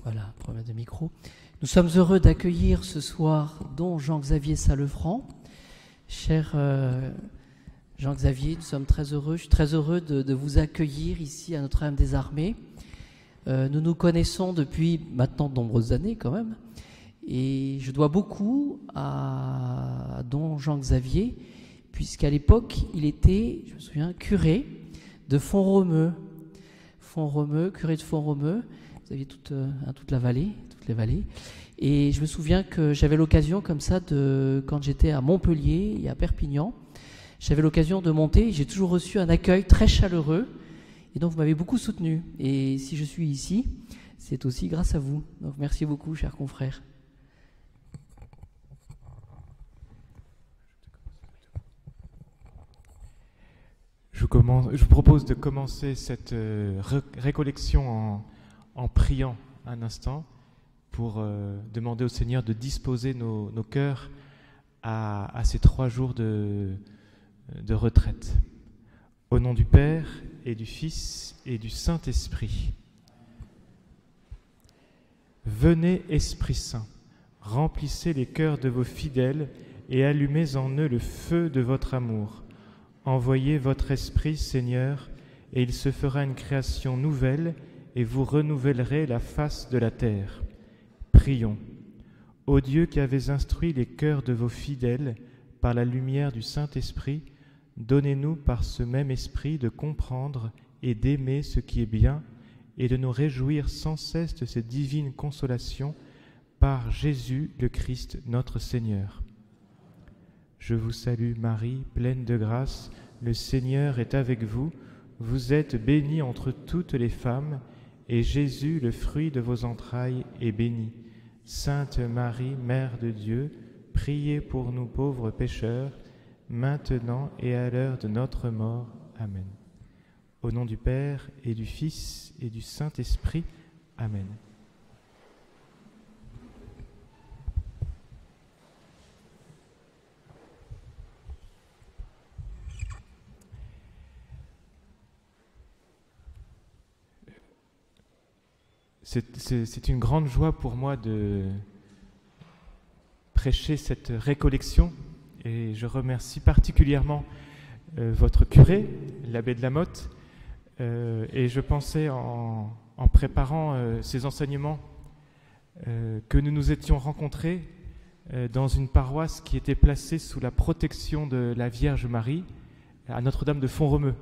Voilà, problème de micro. Nous sommes heureux d'accueillir ce soir don Jean-Xavier Salefranc. Cher Jean-Xavier, nous sommes très heureux, je suis très heureux de vous accueillir ici à Notre-Dame des Armées. Nous nous connaissons depuis maintenant de nombreuses années quand même, et je dois beaucoup à don Jean-Xavier, puisqu'à l'époque, il était, je me souviens, curé de Font-Romeu, curé de Font-Romeu. Vous aviez toute la vallée, toutes les vallées. Et je me souviens que j'avais l'occasion comme ça, quand j'étais à Montpellier et à Perpignan, j'avais l'occasion de monter. J'ai toujours reçu un accueil très chaleureux. Et donc vous m'avez beaucoup soutenu. Et si je suis ici, c'est aussi grâce à vous. Donc merci beaucoup, chers confrères. Je vous propose de commencer cette récollection en priant un instant pour demander au Seigneur de disposer nos cœurs à ces 3 jours de retraite. Au nom du Père et du Fils et du Saint-Esprit. Venez, Esprit Saint, remplissez les cœurs de vos fidèles et allumez en eux le feu de votre amour. Envoyez votre Esprit, Seigneur, et il se fera une création nouvelle, et vous renouvellerez la face de la terre. Prions. Ô Dieu qui avez instruit les cœurs de vos fidèles par la lumière du Saint-Esprit, donnez-nous par ce même Esprit de comprendre et d'aimer ce qui est bien, et de nous réjouir sans cesse de cette divine consolation par Jésus le Christ notre Seigneur. Je vous salue Marie, pleine de grâce, le Seigneur est avec vous. Vous êtes bénie entre toutes les femmes, et Jésus, le fruit de vos entrailles, est béni. Sainte Marie, Mère de Dieu, priez pour nous pauvres pécheurs, maintenant et à l'heure de notre mort. Amen. Au nom du Père et du Fils et du Saint-Esprit. Amen. C'est une grande joie pour moi de prêcher cette récollection et je remercie particulièrement votre curé, l'abbé de la Motte, et je pensais en préparant ces enseignements que nous nous étions rencontrés dans une paroisse qui était placée sous la protection de la Vierge Marie à Notre-Dame de Font-Romeu.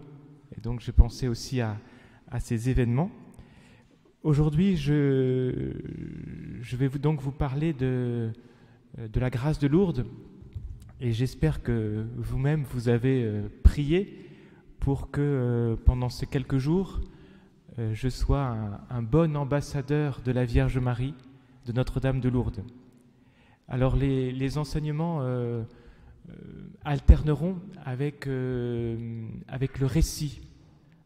Et donc je pensais aussi à ces événements. Aujourd'hui, je vais donc vous parler de la grâce de Lourdes et j'espère que vous-même vous avez prié pour que pendant ces quelques jours, je sois un bon ambassadeur de la Vierge Marie, de Notre-Dame de Lourdes. Alors les enseignements alterneront avec le récit,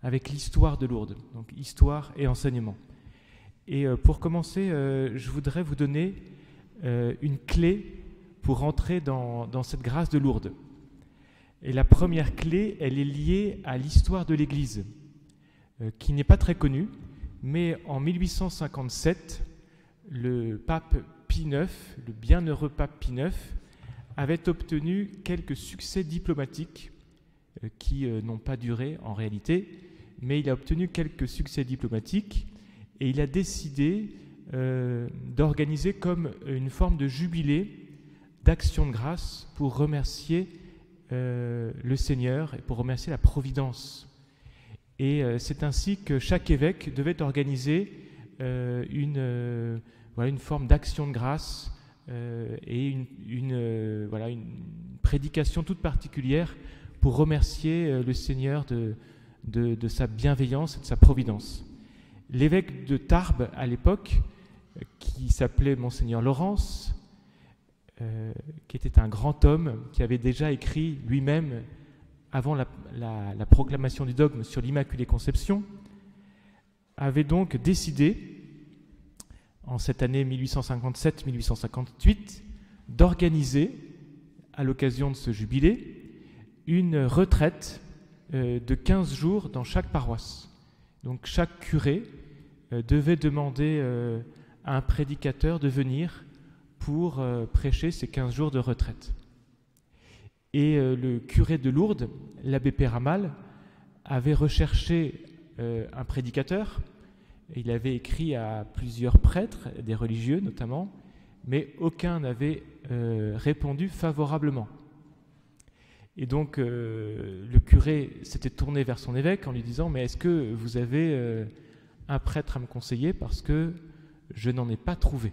avec l'histoire de Lourdes, donc histoire et enseignement. Et pour commencer, je voudrais vous donner une clé pour entrer dans cette grâce de Lourdes. Et la première clé, elle est liée à l'histoire de l'Église, qui n'est pas très connue, mais en 1857, le pape Pie IX, le bienheureux pape Pie IX, avait obtenu quelques succès diplomatiques qui n'ont pas duré en réalité, mais il a obtenu quelques succès diplomatiques et il a décidé d'organiser comme une forme de jubilé, d'action de grâce pour remercier le Seigneur et pour remercier la Providence. Et c'est ainsi que chaque évêque devait organiser une forme d'action de grâce et une prédication toute particulière pour remercier le Seigneur de sa bienveillance et de sa providence. L'évêque de Tarbes à l'époque, qui s'appelait Monseigneur Laurence, qui était un grand homme, qui avait déjà écrit lui-même, avant la proclamation du dogme sur l'Immaculée Conception, avait donc décidé, en cette année 1857-1858, d'organiser, à l'occasion de ce jubilé, une retraite de 15 jours dans chaque paroisse. Donc chaque curé devait demander à un prédicateur de venir pour prêcher ces 15 jours de retraite. Et le curé de Lourdes, l'abbé Péramal, avait recherché un prédicateur. Il avait écrit à plusieurs prêtres, des religieux notamment, mais aucun n'avait répondu favorablement. Et donc le curé s'était tourné vers son évêque en lui disant « Mais est-ce que vous avez un prêtre à me conseiller parce que je n'en ai pas trouvé ?»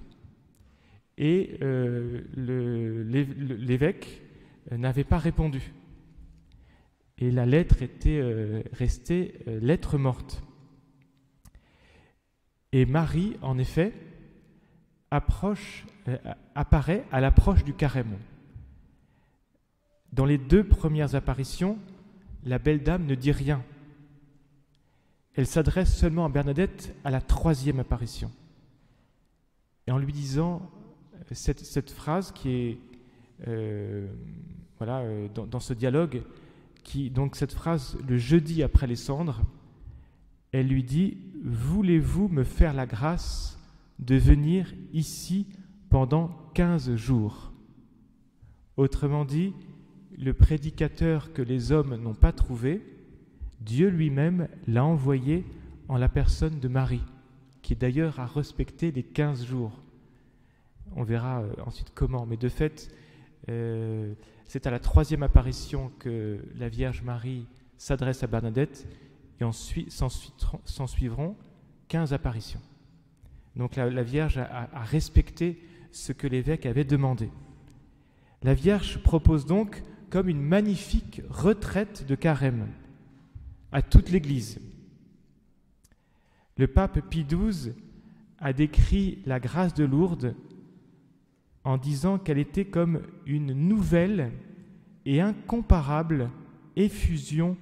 Et l'évêque n'avait pas répondu. Et la lettre était restée lettre morte. Et Marie, en effet, apparaît à l'approche du carême. Dans les 2 premières apparitions, la belle dame ne dit rien. Elle s'adresse seulement à Bernadette à la 3e apparition. Et en lui disant cette phrase qui est dans ce dialogue, donc cette phrase, le jeudi après les cendres, elle lui dit « Voulez-vous me faire la grâce de venir ici pendant 15 jours ?» Autrement dit, le prédicateur que les hommes n'ont pas trouvé, Dieu lui-même l'a envoyé en la personne de Marie, qui d'ailleurs a respecté les 15 jours. On verra ensuite comment, mais de fait, c'est à la 3e apparition que la Vierge Marie s'adresse à Bernadette, et ensuite s'en suivront 15 apparitions. Donc la Vierge a respecté ce que l'évêque avait demandé. La Vierge propose donc comme une magnifique retraite de carême à toute l'Église. Le pape Pie XII a décrit la grâce de Lourdes en disant qu'elle était comme une nouvelle et incomparable effusion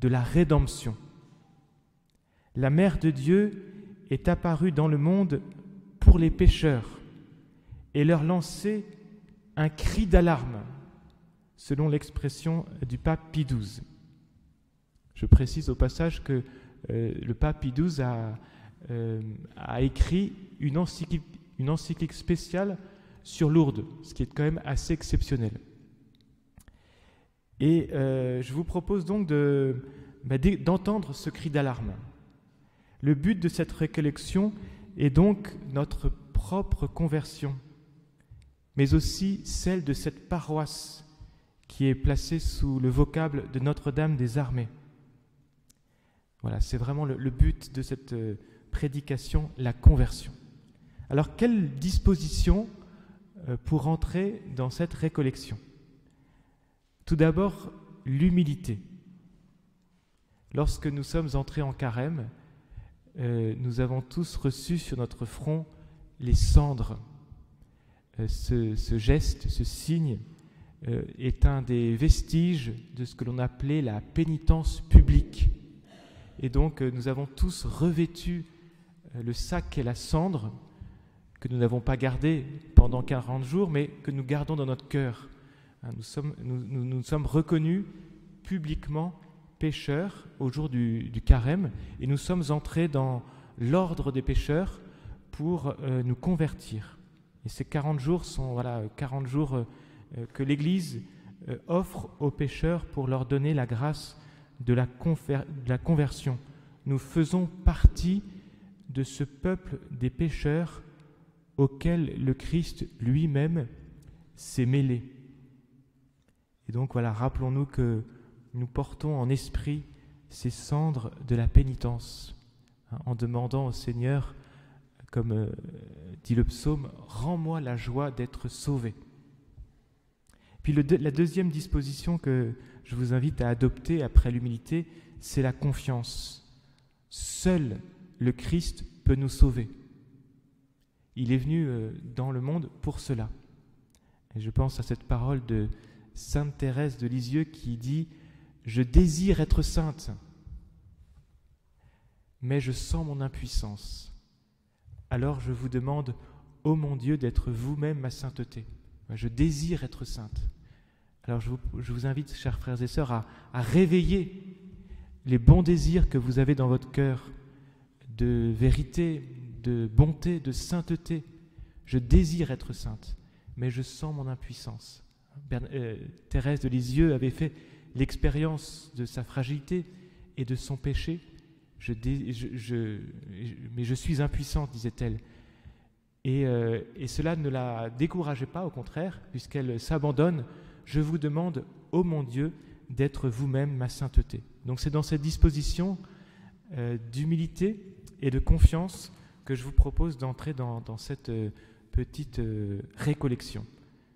de la rédemption. La Mère de Dieu est apparue dans le monde pour les pécheurs et leur lancer un cri d'alarme, selon l'expression du pape Pie XII. Je précise au passage que le pape Pie XII a écrit une encyclique spéciale sur Lourdes, ce qui est quand même assez exceptionnel. Et je vous propose donc d'entendre ce cri d'alarme. Le but de cette récollection est donc notre propre conversion, mais aussi celle de cette paroisse qui est placée sous le vocable de Notre-Dame des Armées. Voilà, c'est vraiment le but de cette prédication, la conversion. Alors, quelles dispositions pour entrer dans cette récollection ? Tout d'abord, l'humilité. Lorsque nous sommes entrés en carême, nous avons tous reçu sur notre front les cendres. Ce geste, ce signe, est un des vestiges de ce que l'on appelait la pénitence publique. Et donc, nous avons tous revêtu le sac et la cendre, que nous n'avons pas gardé pendant 40 jours, mais que nous gardons dans notre cœur. Nous sommes reconnus publiquement pécheurs au jour du carême, et nous sommes entrés dans l'ordre des pécheurs pour nous convertir. Et ces 40 jours sont 40 jours que l'Église offre aux pécheurs pour leur donner la grâce de la conversion. Nous faisons partie de ce peuple des pécheurs auquel le Christ lui-même s'est mêlé. Et donc rappelons-nous que nous portons en esprit ces cendres de la pénitence, en demandant au Seigneur, comme dit le psaume, « Rends-moi la joie d'être sauvé ». Puis la deuxième disposition que je vous invite à adopter après l'humilité, c'est la confiance. Seul le Christ peut nous sauver. Il est venu dans le monde pour cela. Et je pense à cette parole de Sainte Thérèse de Lisieux qui dit « Je désire être sainte, mais je sens mon impuissance. Alors je vous demande, ô mon Dieu, d'être vous-même ma sainteté. Je désire être sainte. » Alors je vous invite, chers frères et sœurs, à réveiller les bons désirs que vous avez dans votre cœur de vérité, de bonté, de sainteté. Je désire être sainte, mais je sens mon impuissance. Thérèse de Lisieux avait fait l'expérience de sa fragilité et de son péché. Mais je suis impuissante, disait-elle. Et cela ne la décourageait pas, au contraire, puisqu'elle s'abandonne. Je vous demande, ô mon Dieu, d'être vous-même ma sainteté. Donc c'est dans cette disposition d'humilité et de confiance que je vous propose d'entrer dans cette petite récollection.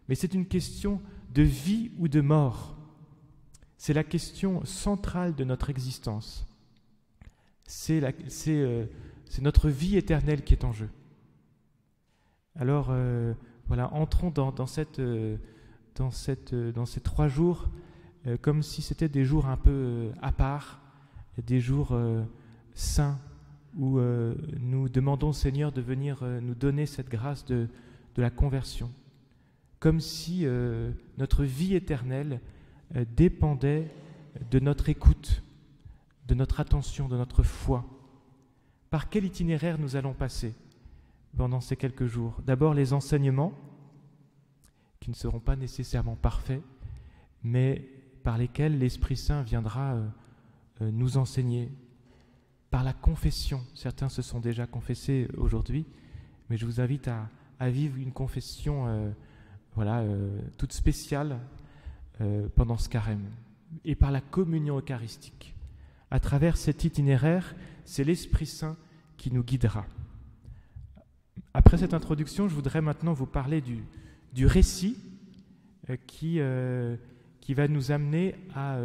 Mais c'est une question de vie ou de mort. C'est la question centrale de notre existence. C'est notre vie éternelle qui est en jeu. Alors, voilà, entrons dans ces 3 jours comme si c'était des jours un peu à part, des jours saints, où nous demandons au Seigneur de venir nous donner cette grâce de la conversion. Comme si notre vie éternelle dépendait de notre écoute, de notre attention, de notre foi. Par quel itinéraire nous allons passer pendant ces quelques jours? D'abord les enseignements, qui ne seront pas nécessairement parfaits, mais par lesquels l'Esprit Saint viendra nous enseigner. Par la confession, certains se sont déjà confessés aujourd'hui, mais je vous invite à vivre une confession toute spéciale pendant ce carême. Et par la communion eucharistique. À travers cet itinéraire, c'est l'Esprit Saint qui nous guidera. Après cette introduction, je voudrais maintenant vous parler du récit qui va nous amener à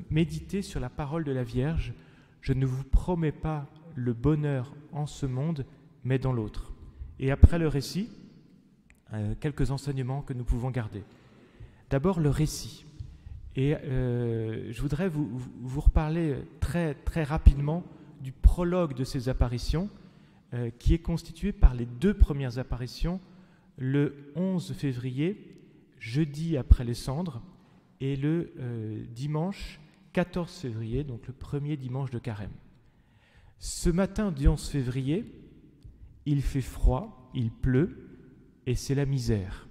méditer sur la parole de la Vierge. Je ne vous promets pas le bonheur en ce monde, mais dans l'autre. Et après le récit, quelques enseignements que nous pouvons garder. D'abord le récit. Et je voudrais vous reparler très, très rapidement du prologue de ces apparitions, qui est constitué par les 2 premières apparitions, le 11 février, jeudi après les cendres, et le dimanche 14 février, donc le premier dimanche de carême. Ce matin du 11 février, il fait froid, il pleut, et c'est la misère.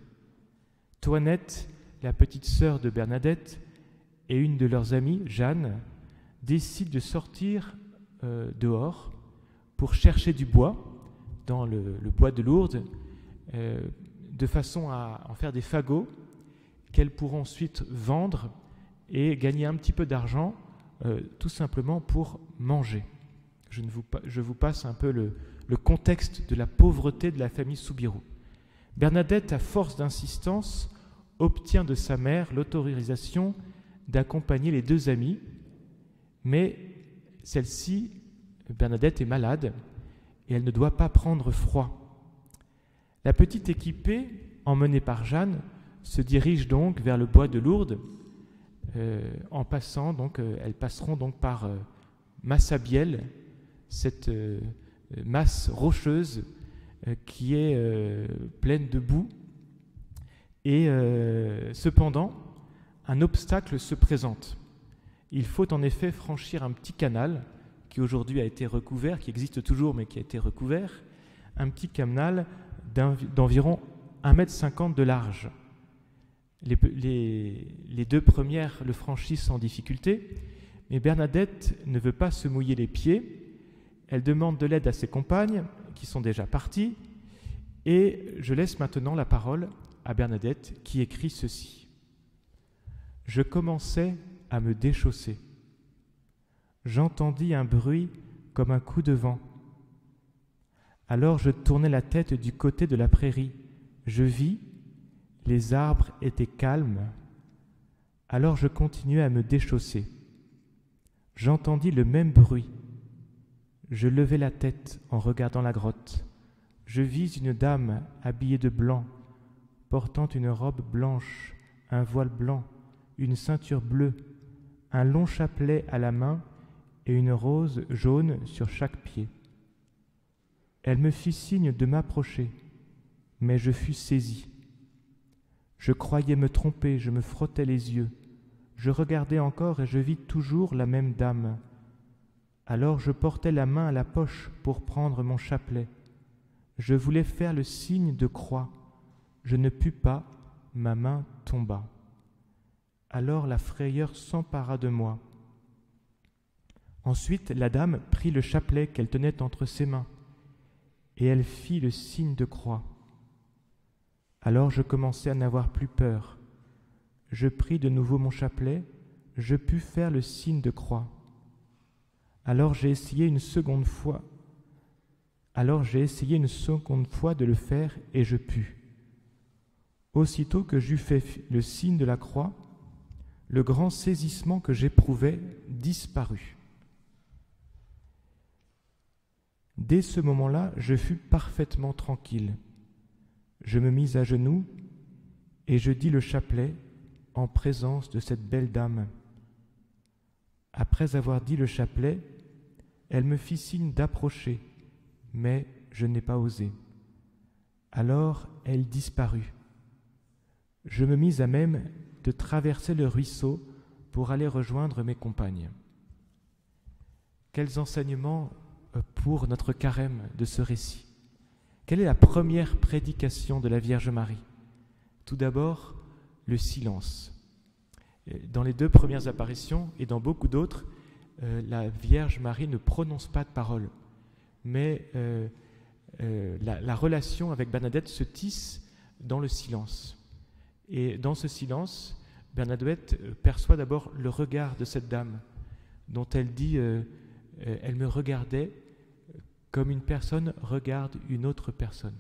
Toinette, la petite sœur de Bernadette, et une de leurs amies, Jeanne, décident de sortir dehors pour chercher du bois dans le bois de Lourdes, de façon à en faire des fagots qu'elles pourront ensuite vendre et gagner un petit peu d'argent, tout simplement pour manger. Je vous passe un peu le contexte de la pauvreté de la famille Soubirous. Bernadette, à force d'insistance, obtient de sa mère l'autorisation d'accompagner les 2 amies, mais celle-ci, Bernadette, est malade et elle ne doit pas prendre froid. La petite équipée, emmenée par Jeanne, se dirige donc vers le bois de Lourdes. Elles passeront donc par Massabielle, cette masse rocheuse qui est pleine de boue. Et cependant, un obstacle se présente. Il faut en effet franchir un petit canal qui aujourd'hui a été recouvert, qui existe toujours mais qui a été recouvert, un petit canal d'environ 1,50 m de large. Les 2 premières le franchissent sans difficulté, mais Bernadette ne veut pas se mouiller les pieds. Elle demande de l'aide à ses compagnes, qui sont déjà parties, et je laisse maintenant la parole à Bernadette, qui écrit ceci. « Je commençais à me déchausser. J'entendis un bruit comme un coup de vent. Alors je tournai la tête du côté de la prairie. Je vis, les arbres étaient calmes. Alors je continuai à me déchausser. J'entendis le même bruit. Je levai la tête en regardant la grotte. Je vis une dame habillée de blanc, portant une robe blanche, un voile blanc, une ceinture bleue, un long chapelet à la main et une rose jaune sur chaque pied. Elle me fit signe de m'approcher, mais je fus saisi. Je croyais me tromper, je me frottais les yeux. Je regardais encore et je vis toujours la même dame. Alors je portai la main à la poche pour prendre mon chapelet. Je voulais faire le signe de croix. Je ne pus pas, ma main tomba. Alors la frayeur s'empara de moi. Ensuite, la dame prit le chapelet qu'elle tenait entre ses mains, et elle fit le signe de croix. Alors je commençai à n'avoir plus peur. Je pris de nouveau mon chapelet, je pus faire le signe de croix. Alors j'ai essayé une seconde fois de le faire, et je pus. Aussitôt que j'eus fait le signe de la croix, le grand saisissement que j'éprouvais disparut. Dès ce moment-là, je fus parfaitement tranquille. Je me mis à genoux et je dis le chapelet en présence de cette belle dame. Après avoir dit le chapelet, elle me fit signe d'approcher, mais je n'ai pas osé. Alors elle disparut. Je me mis à même de traverser le ruisseau pour aller rejoindre mes compagnes. Quels enseignements pour notre carême de ce récit. Quelle est la première prédication de la Vierge Marie? Tout d'abord, le silence. Dans les 2 premières apparitions et dans beaucoup d'autres, la Vierge Marie ne prononce pas de parole, mais la relation avec Bernadette se tisse dans le silence. Et dans ce silence, Bernadette perçoit d'abord le regard de cette dame, dont elle dit elle me regardait comme une personne regarde une autre personne.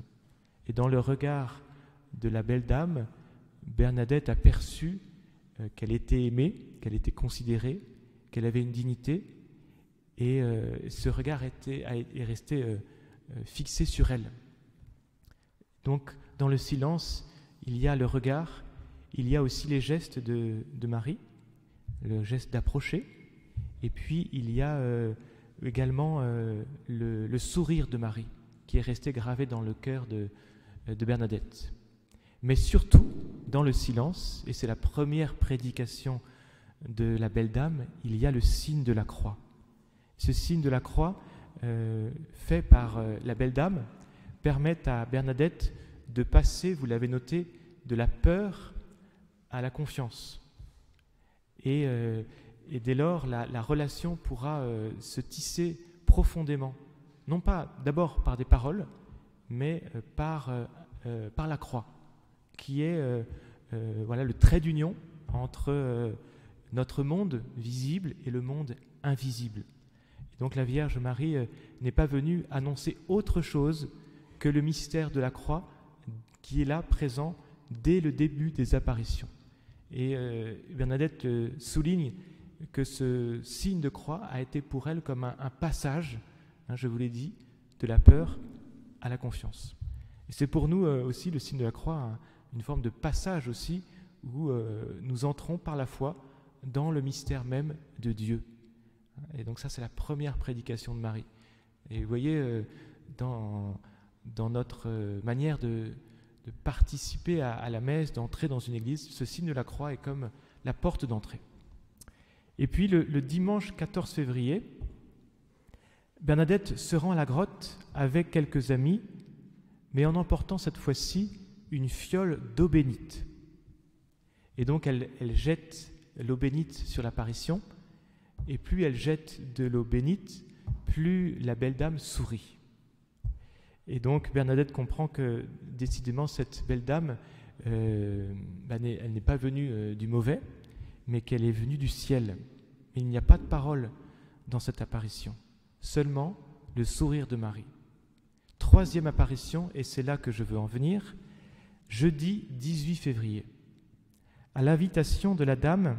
Et dans le regard de la belle dame, Bernadette a perçu qu'elle était aimée, qu'elle était considérée, qu'elle avait une dignité, et ce regard est resté fixé sur elle. Donc, dans le silence, il y a le regard, il y a aussi les gestes de Marie, le geste d'approcher, et puis il y a également le sourire de Marie, qui est resté gravé dans le cœur de Bernadette. Mais surtout, dans le silence, et c'est la première prédication de la belle dame, il y a le signe de la croix. Ce signe de la croix, fait par la belle dame, permet à Bernadette de passer, vous l'avez noté, de la peur à la confiance. Et dès lors, la relation pourra se tisser profondément, non pas d'abord par des paroles, mais par la croix, qui est le trait d'union entre notre monde visible et le monde invisible. Et donc la Vierge Marie n'est pas venue annoncer autre chose que le mystère de la croix qui est là présent dès le début des apparitions. Et Bernadette souligne que ce signe de croix a été pour elle comme un passage, je vous l'ai dit, de la peur à la confiance. Et c'est pour nous aussi le signe de la croix, une forme de passage aussi, où nous entrons par la foi dans le mystère même de Dieu. Et donc ça, c'est la première prédication de Marie. Et vous voyez, dans notre manière de participer à la messe, d'entrer dans une église, ce signe de la croix est comme la porte d'entrée. Et puis le dimanche 14 février, Bernadette se rend à la grotte avec quelques amis, mais en emportant cette fois-ci une fiole d'eau bénite. Et donc elle jette l'eau bénite sur l'apparition, et plus elle jette de l'eau bénite, plus la belle dame sourit. Et donc Bernadette comprend que décidément cette belle dame, elle n'est pas venue du mauvais, mais qu'elle est venue du ciel. Mais il n'y a pas de parole dans cette apparition, seulement le sourire de Marie. Troisième apparition, et c'est là que je veux en venir, jeudi 18 février. À l'invitation de la dame,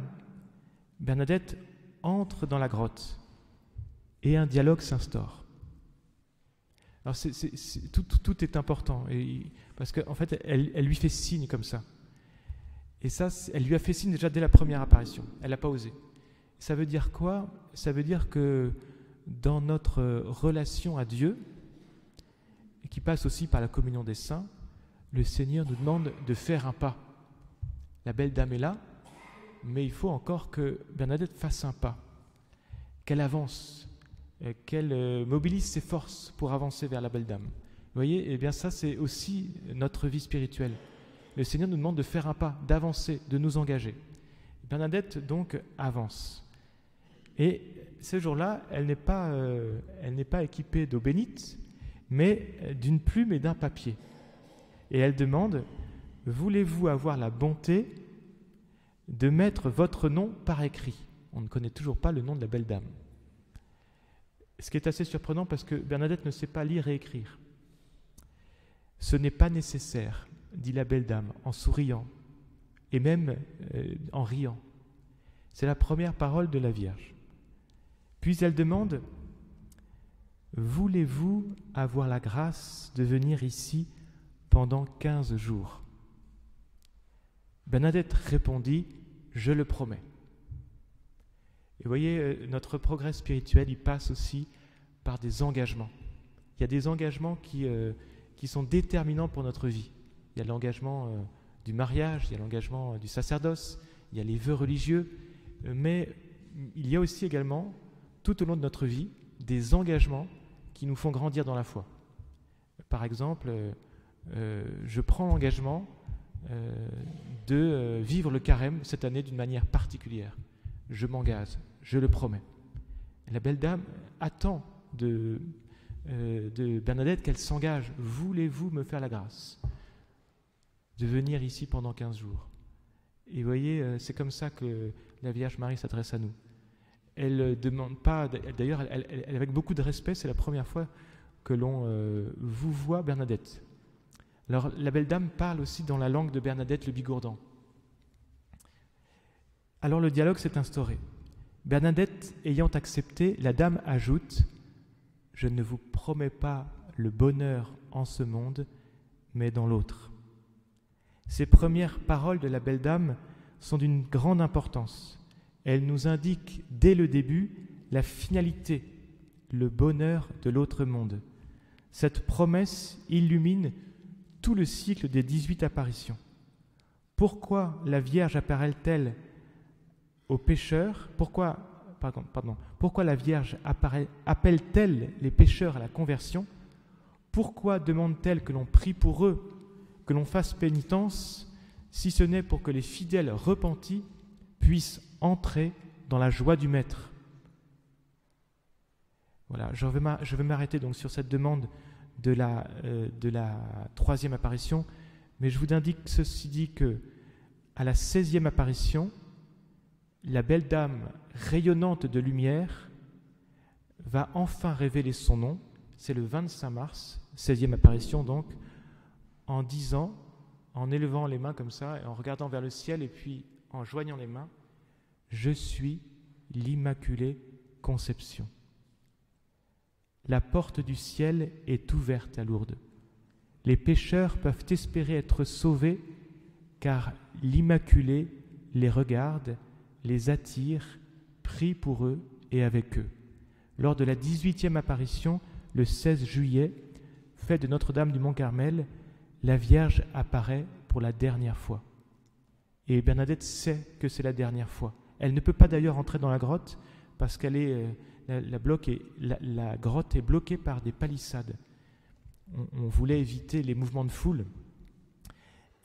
Bernadette entre dans la grotte et un dialogue s'instaure. Alors tout est important, parce qu'en fait, elle lui fait signe comme ça. Et ça, elle lui a fait signe déjà dès la première apparition. Elle n'a pas osé. Ça veut dire quoi? Ça veut dire que dans notre relation à Dieu, et qui passe aussi par la communion des saints, le Seigneur nous demande de faire un pas. La belle dame est là, mais il faut encore que Bernadette fasse un pas, qu'elle avance, qu'elle mobilise ses forces pour avancer vers la belle dame. Vous voyez, eh bien ça c'est aussi notre vie spirituelle. Le Seigneur nous demande de faire un pas, d'avancer, de nous engager. Bernadette donc avance. Et ce jour-là, elle n'est pas équipée d'eau bénite, mais d'une plume et d'un papier. Et elle demande, voulez-vous avoir la bonté de mettre votre nom par écrit? On ne connaît toujours pas le nom de la belle dame. Ce qui est assez surprenant parce que Bernadette ne sait pas lire et écrire. Ce n'est pas nécessaire, dit la belle dame en souriant et même en riant. C'est la première parole de la Vierge. Puis elle demande, voulez-vous avoir la grâce de venir ici pendant 15 jours? Bernadette répondit, je le promets. Et vous voyez, notre progrès spirituel, il passe aussi par des engagements. Il y a des engagements qui sont déterminants pour notre vie. Il y a l'engagement du mariage, il y a l'engagement du sacerdoce, il y a les vœux religieux, mais il y a aussi également, tout au long de notre vie, des engagements qui nous font grandir dans la foi. Par exemple, je prends l'engagement de vivre le carême cette année d'une manière particulière. Je m'engage, je le promets. La belle dame attend de Bernadette qu'elle s'engage. Voulez-vous me faire la grâce de venir ici pendant 15 jours? Et vous voyez, c'est comme ça que la Vierge Marie s'adresse à nous. Elle ne demande pas, d'ailleurs, elle, avec beaucoup de respect, c'est la première fois que l'on vous voit Bernadette. Alors, la belle dame parle aussi dans la langue de Bernadette le Bigourdan. Alors, le dialogue s'est instauré. Bernadette ayant accepté, la dame ajoute « Je ne vous promets pas le bonheur en ce monde, mais dans l'autre. » Ces premières paroles de la belle dame sont d'une grande importance. Elles nous indiquent dès le début la finalité, le bonheur de l'autre monde. Cette promesse illumine tout le cycle des 18 apparitions. Pourquoi la Vierge apparaît-elle aux pécheurs? Pourquoi la Vierge appelle-t-elle les pécheurs à la conversion? Pourquoi demande-t-elle que l'on prie pour eux, que l'on fasse pénitence, si ce n'est pour que les fidèles repentis puissent entrer dans la joie du Maître? Voilà, je vais m'arrêter donc sur cette demande de la troisième apparition, mais je vous indique ceci dit que à la 16e apparition, la belle dame rayonnante de lumière va enfin révéler son nom. C'est le 25 mars, 16e apparition donc, en disant, en élevant les mains comme ça, et en regardant vers le ciel et puis en joignant les mains, « Je suis l'Immaculée Conception ». La porte du ciel est ouverte à Lourdes. Les pécheurs peuvent espérer être sauvés car l'Immaculée les regarde, les attire, prie pour eux et avec eux. Lors de la 18e apparition, le 16 juillet, fête de Notre-Dame du Mont-Carmel, la Vierge apparaît pour la dernière fois. Et Bernadette sait que c'est la dernière fois. Elle ne peut pas d'ailleurs entrer dans la grotte parce qu'elle est... La grotte est bloquée par des palissades. On voulait éviter les mouvements de foule.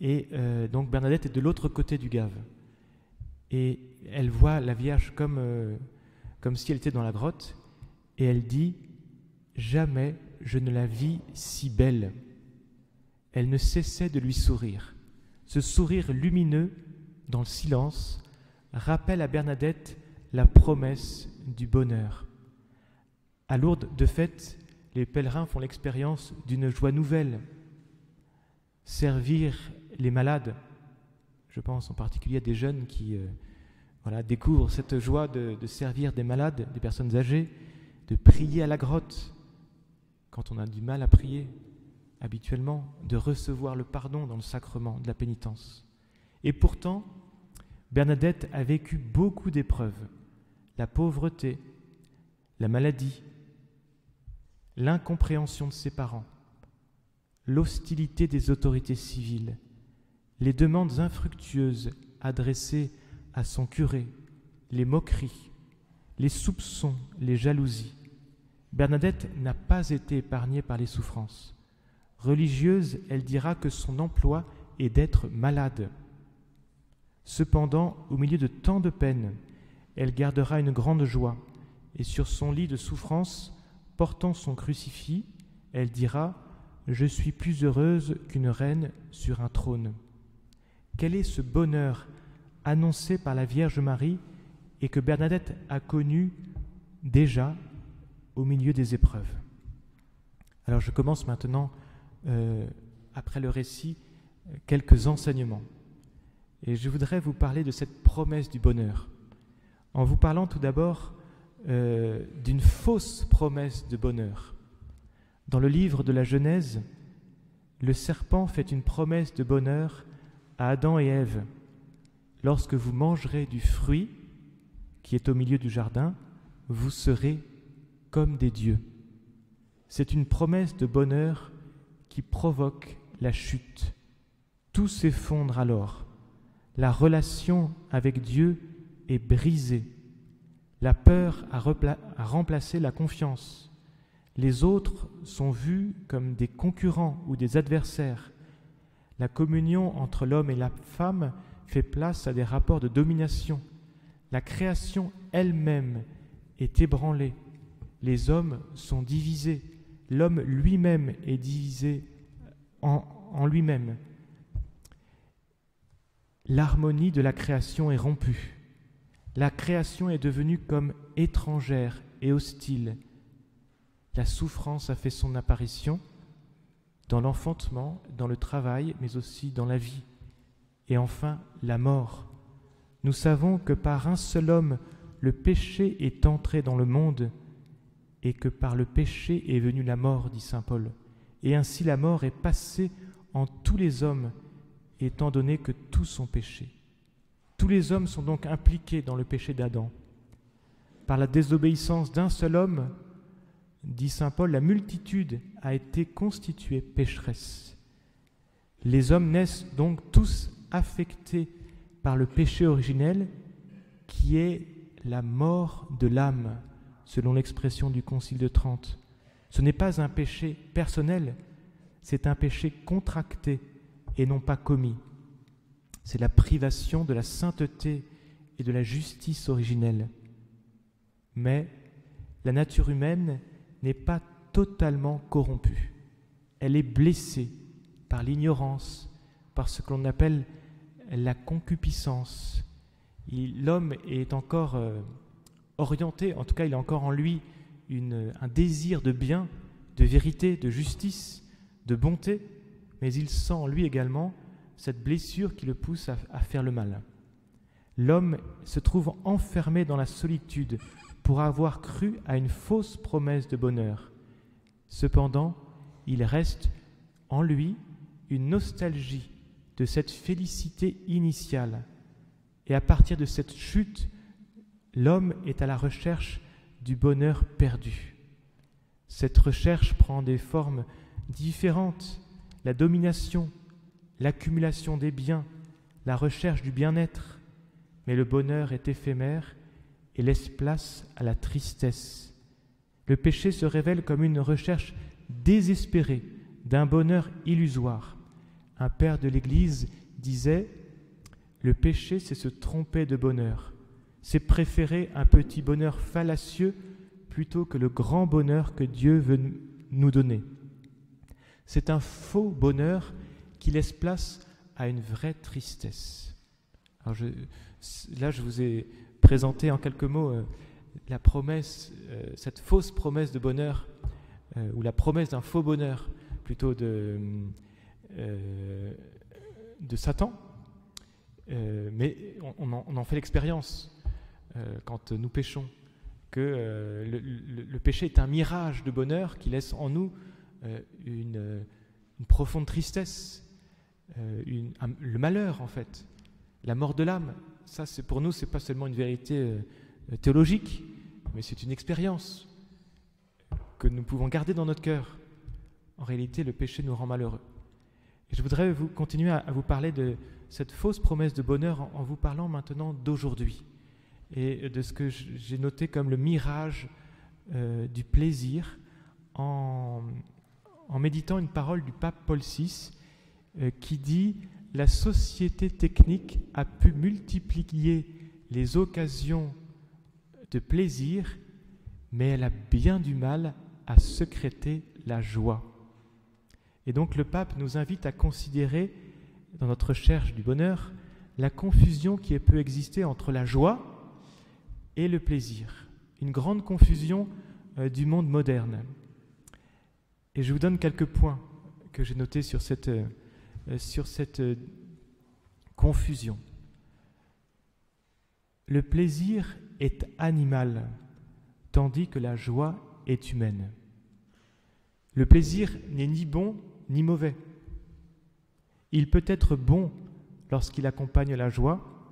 Et donc Bernadette est de l'autre côté du Gave. Et elle voit la Vierge comme si elle était dans la grotte. Et elle dit « Jamais je ne la vis si belle ». Elle ne cessait de lui sourire. Ce sourire lumineux, dans le silence, rappelle à Bernadette la promesse du bonheur. À Lourdes, de fait, les pèlerins font l'expérience d'une joie nouvelle. Servir les malades, je pense en particulier à des jeunes qui découvrent cette joie de servir des malades, des personnes âgées, de prier à la grotte, quand on a du mal à prier habituellement, de recevoir le pardon dans le sacrement de la pénitence. Et pourtant, Bernadette a vécu beaucoup d'épreuves, la pauvreté, la maladie, l'incompréhension de ses parents, l'hostilité des autorités civiles, les demandes infructueuses adressées à son curé, les moqueries, les soupçons, les jalousies. Bernadette n'a pas été épargnée par les souffrances. Religieuse, elle dira que son emploi est d'être malade. Cependant, au milieu de tant de peines, elle gardera une grande joie, et sur son lit de souffrance, portant son crucifix, elle dira « Je suis plus heureuse qu'une reine sur un trône ». Quel est ce bonheur annoncé par la Vierge Marie et que Bernadette a connu déjà au milieu des épreuves? Alors je commence maintenant, après le récit, quelques enseignements. Et je voudrais vous parler de cette promesse du bonheur, en vous parlant tout d'abord d'une fausse promesse de bonheur. Dans le livre de la Genèse, le serpent fait une promesse de bonheur à Adam et Ève. Lorsque vous mangerez du fruit qui est au milieu du jardin, vous serez comme des dieux. C'est une promesse de bonheur qui provoque la chute. Tout s'effondre alors. La relation avec Dieu est brisée. La peur a remplacé la confiance. Les autres sont vus comme des concurrents ou des adversaires. La communion entre l'homme et la femme fait place à des rapports de domination. La création elle-même est ébranlée. Les hommes sont divisés. L'homme lui-même est divisé en lui-même. L'harmonie de la création est rompue. La création est devenue comme étrangère et hostile. La souffrance a fait son apparition dans l'enfantement, dans le travail, mais aussi dans la vie. Et enfin, la mort. Nous savons que par un seul homme, le péché est entré dans le monde et que par le péché est venue la mort, dit saint Paul. Et ainsi la mort est passée en tous les hommes, étant donné que tous sont péchés. Tous les hommes sont donc impliqués dans le péché d'Adam. Par la désobéissance d'un seul homme, dit saint Paul, la multitude a été constituée pécheresse. Les hommes naissent donc tous affectés par le péché originel qui est la mort de l'âme, selon l'expression du Concile de Trente. Ce n'est pas un péché personnel, c'est un péché contracté et non pas commis. C'est la privation de la sainteté et de la justice originelle. Mais la nature humaine n'est pas totalement corrompue. Elle est blessée par l'ignorance, par ce que l'on appelle la concupiscence. L'homme est encore orienté, en tout cas il a encore en lui un désir de bien, de vérité, de justice, de bonté, mais il sent en lui également cette blessure qui le pousse à faire le mal. L'homme se trouve enfermé dans la solitude pour avoir cru à une fausse promesse de bonheur. Cependant, il reste en lui une nostalgie de cette félicité initiale. Et à partir de cette chute, l'homme est à la recherche du bonheur perdu. Cette recherche prend des formes différentes, la domination, l'accumulation des biens, la recherche du bien-être, mais le bonheur est éphémère et laisse place à la tristesse. Le péché se révèle comme une recherche désespérée d'un bonheur illusoire. Un père de l'Église disait « Le péché, c'est se tromper de bonheur. C'est préférer un petit bonheur fallacieux plutôt que le grand bonheur que Dieu veut nous donner. C'est un faux bonheur qui laisse place à une vraie tristesse. » Alors je vous ai présenté en quelques mots la promesse, cette fausse promesse de bonheur, ou la promesse d'un faux bonheur, plutôt de Satan. Mais on en fait l'expérience quand nous péchons, que le péché est un mirage de bonheur qui laisse en nous une profonde tristesse, le malheur en fait, la mort de l'âme. Ça, pour nous, c'est pas seulement une vérité théologique, mais c'est une expérience que nous pouvons garder dans notre cœur. En réalité, le péché nous rend malheureux. Et je voudrais continuer à vous parler de cette fausse promesse de bonheur en vous parlant maintenant d'aujourd'hui et de ce que j'ai noté comme le mirage du plaisir en en méditant une parole du pape Paul VI qui dit « La société technique a pu multiplier les occasions de plaisir, mais elle a bien du mal à sécréter la joie. » Et donc le pape nous invite à considérer, dans notre recherche du bonheur, la confusion qui peut exister entre la joie et le plaisir. Une grande confusion du monde moderne. Et je vous donne quelques points que j'ai notés sur cette confusion. Le plaisir est animal, tandis que la joie est humaine. Le plaisir n'est ni bon ni mauvais. Il peut être bon lorsqu'il accompagne la joie,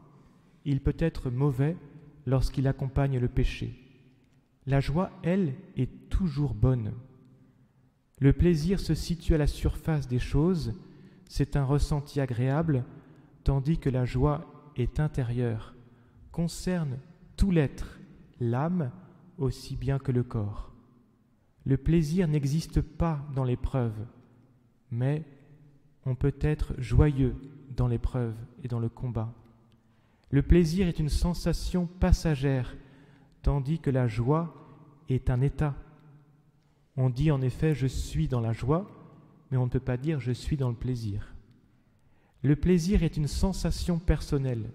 il peut être mauvais lorsqu'il accompagne le péché. La joie, elle, est toujours bonne. Le plaisir se situe à la surface des choses, c'est un ressenti agréable, tandis que la joie est intérieure, concerne tout l'être, l'âme aussi bien que le corps. Le plaisir n'existe pas dans l'épreuve, mais on peut être joyeux dans l'épreuve et dans le combat. Le plaisir est une sensation passagère, tandis que la joie est un état. On dit en effet « je suis dans la joie », mais on ne peut pas dire « je suis dans le plaisir ». Le plaisir est une sensation personnelle.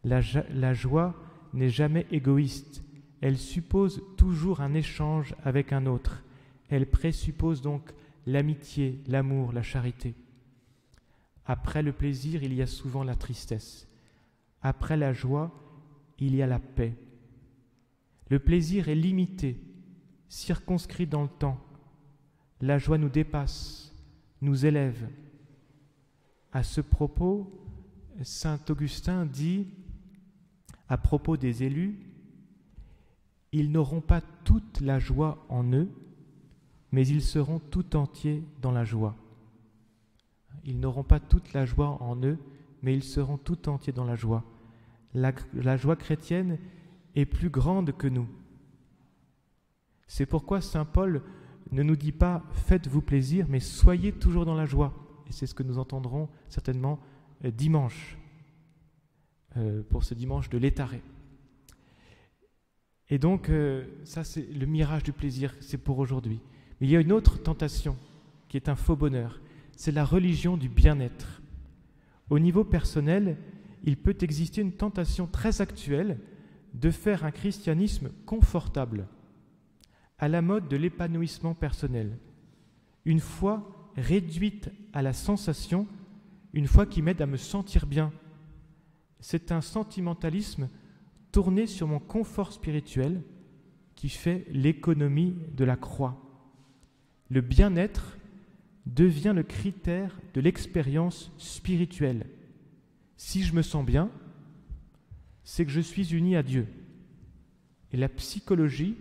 La joie n'est jamais égoïste. Elle suppose toujours un échange avec un autre. Elle présuppose donc l'amitié, l'amour, la charité. Après le plaisir, il y a souvent la tristesse. Après la joie, il y a la paix. Le plaisir est limité, circonscrit dans le temps. La joie nous dépasse, nous élève. À ce propos, saint Augustin dit, à propos des élus, « Ils n'auront pas toute la joie en eux, mais ils seront tout entiers dans la joie. » Ils n'auront pas toute la joie en eux, mais ils seront tout entiers dans la joie. La joie chrétienne est plus grande que nous. C'est pourquoi saint Paul ne nous dit pas « faites-vous plaisir », mais « soyez toujours dans la joie ». Et c'est ce que nous entendrons certainement dimanche, pour ce dimanche de l'Étaré. Et donc, ça c'est le mirage du plaisir, c'est pour aujourd'hui. Mais il y a une autre tentation qui est un faux bonheur, c'est la religion du bien-être. Au niveau personnel, il peut exister une tentation très actuelle de faire un christianisme confortable, à la mode de l'épanouissement personnel, une foi réduite à la sensation, une foi qui m'aide à me sentir bien. C'est un sentimentalisme tourné sur mon confort spirituel qui fait l'économie de la croix. Le bien-être devient le critère de l'expérience spirituelle. Si je me sens bien, c'est que je suis uni à Dieu. Et la psychologie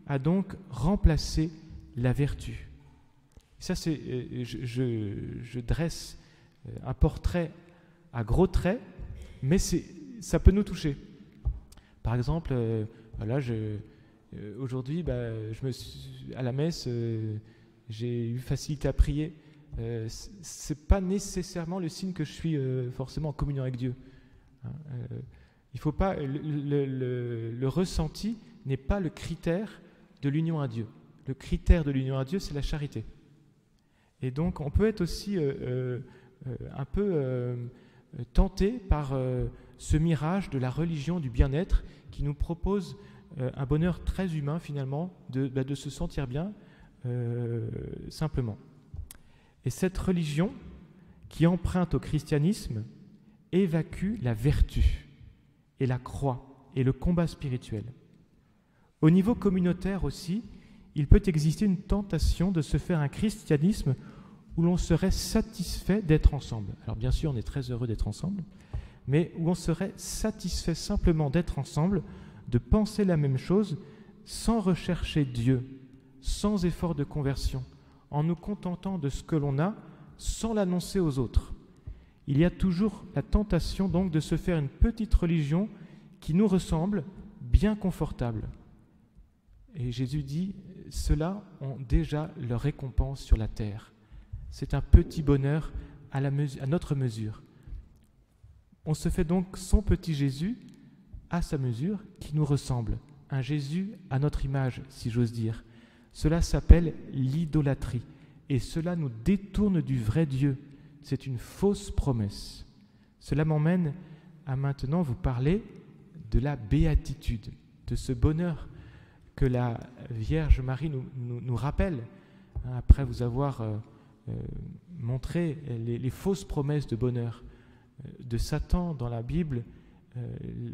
a donc remplacé la vertu. Ça, c'est, je dresse un portrait à gros traits, mais ça peut nous toucher. Par exemple, aujourd'hui, à la messe, j'ai eu facilité à prier. C'est pas nécessairement le signe que je suis forcément en communion avec Dieu. Il faut pas le ressenti n'est pas le critère de l'union à Dieu. Le critère de l'union à Dieu, c'est la charité. Et donc, on peut être aussi un peu tenté par ce mirage de la religion du bien-être qui nous propose un bonheur très humain finalement, de se sentir bien simplement. Et cette religion qui emprunte au christianisme évacue la vertu et la croix et le combat spirituel. Au niveau communautaire aussi, il peut exister une tentation de se faire un christianisme où l'on serait satisfait d'être ensemble. Alors bien sûr, on est très heureux d'être ensemble, mais où on serait satisfait simplement d'être ensemble, de penser la même chose, sans rechercher Dieu, sans effort de conversion, en nous contentant de ce que l'on a, sans l'annoncer aux autres. Il y a toujours la tentation donc de se faire une petite religion qui nous ressemble, bien confortable. Et Jésus dit, ceux-là ont déjà leur récompense sur la terre. C'est un petit bonheur à notre mesure. On se fait donc son petit Jésus à sa mesure qui nous ressemble, un Jésus à notre image, si j'ose dire. Cela s'appelle l'idolâtrie et cela nous détourne du vrai Dieu. C'est une fausse promesse. Cela m'emmène à maintenant vous parler de la béatitude, de ce bonheur que la Vierge Marie nous rappelle, après vous avoir montré les fausses promesses de bonheur de Satan dans la Bible,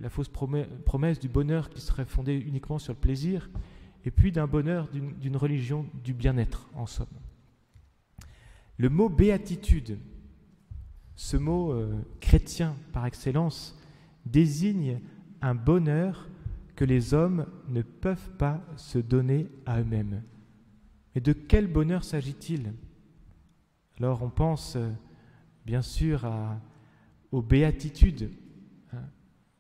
la fausse promesse du bonheur qui serait fondée uniquement sur le plaisir, et puis d'un bonheur d'une religion du bien-être, en somme. Le mot béatitude, ce mot chrétien par excellence, désigne un bonheur que les hommes ne peuvent pas se donner à eux-mêmes. Mais de quel bonheur s'agit-il ? Alors on pense bien sûr aux béatitudes,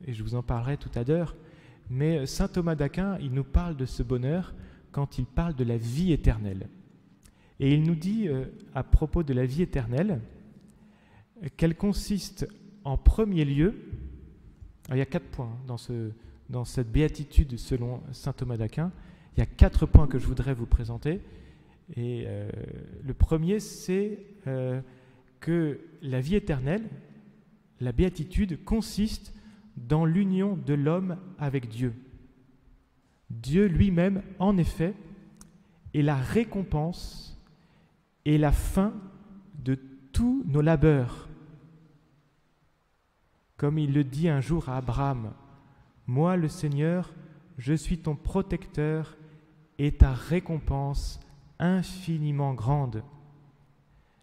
et je vous en parlerai tout à l'heure, mais saint Thomas d'Aquin, il nous parle de ce bonheur quand il parle de la vie éternelle. Et il nous dit à propos de la vie éternelle qu'elle consiste en premier lieu, alors il y a 4 points dans cette béatitude selon saint Thomas d'Aquin, il y a 4 points que je voudrais vous présenter. Et le premier, c'est que la vie éternelle, la béatitude, consiste dans l'union de l'homme avec Dieu. Dieu lui-même, en effet, est la récompense et la fin de tous nos labeurs. Comme il le dit un jour à Abraham, « Moi, le Seigneur, je suis ton protecteur et ta récompense infiniment grande. »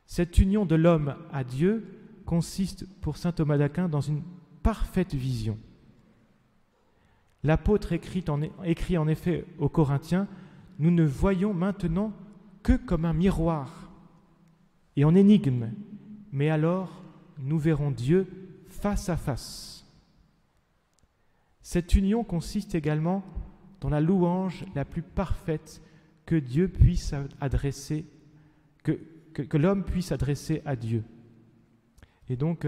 Cette union de l'homme à Dieu consiste pour saint Thomas d'Aquin dans une parfaite vision. L'apôtre écrit en effet aux Corinthiens, « Nous ne voyons maintenant que comme un miroir et en énigme, mais alors nous verrons Dieu face à face. » Cette union consiste également dans la louange la plus parfaite que Dieu puisse adresser, que l'homme puisse adresser à Dieu. Et donc,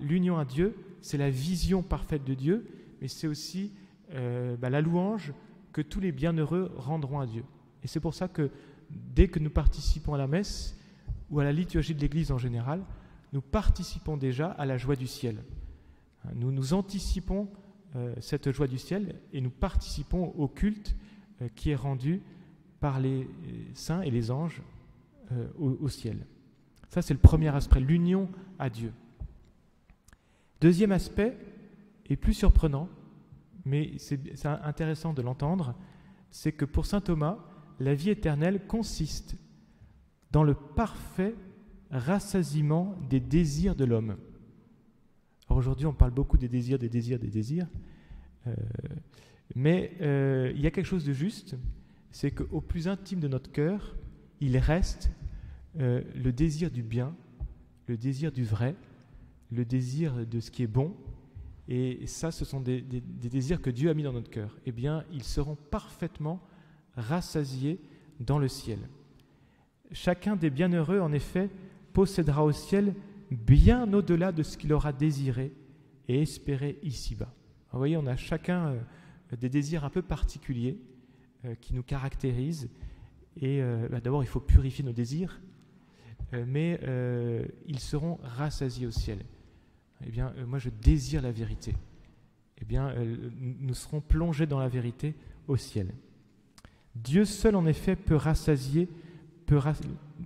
l'union à Dieu, c'est la vision parfaite de Dieu, mais c'est aussi la louange que tous les bienheureux rendront à Dieu. Et c'est pour ça que dès que nous participons à la messe ou à la liturgie de l'Église en général, nous participons déjà à la joie du ciel. Nous anticipons cette joie du ciel et nous participons au culte qui est rendu par les saints et les anges au ciel. Ça, c'est le premier aspect, l'union à Dieu. Deuxième aspect, et plus surprenant, mais c'est intéressant de l'entendre, c'est que pour saint Thomas, la vie éternelle consiste dans le parfait rassasiement des désirs de l'homme. Alors aujourd'hui, on parle beaucoup des désirs, mais il y a quelque chose de juste, c'est qu'au plus intime de notre cœur, il reste le désir du bien, le désir du vrai, le désir de ce qui est bon, et ça, ce sont des désirs que Dieu a mis dans notre cœur. Eh bien, ils seront parfaitement rassasiés dans le ciel. Chacun des bienheureux, en effet, possédera au ciel bien au-delà de ce qu'il aura désiré et espéré ici-bas. Vous voyez, on a chacun des désirs un peu particuliers qui nous caractérisent. Et d'abord, il faut purifier nos désirs, mais ils seront rassasiés au ciel. Eh bien, moi, je désire la vérité. Eh bien, nous serons plongés dans la vérité au ciel. Dieu seul, en effet, peut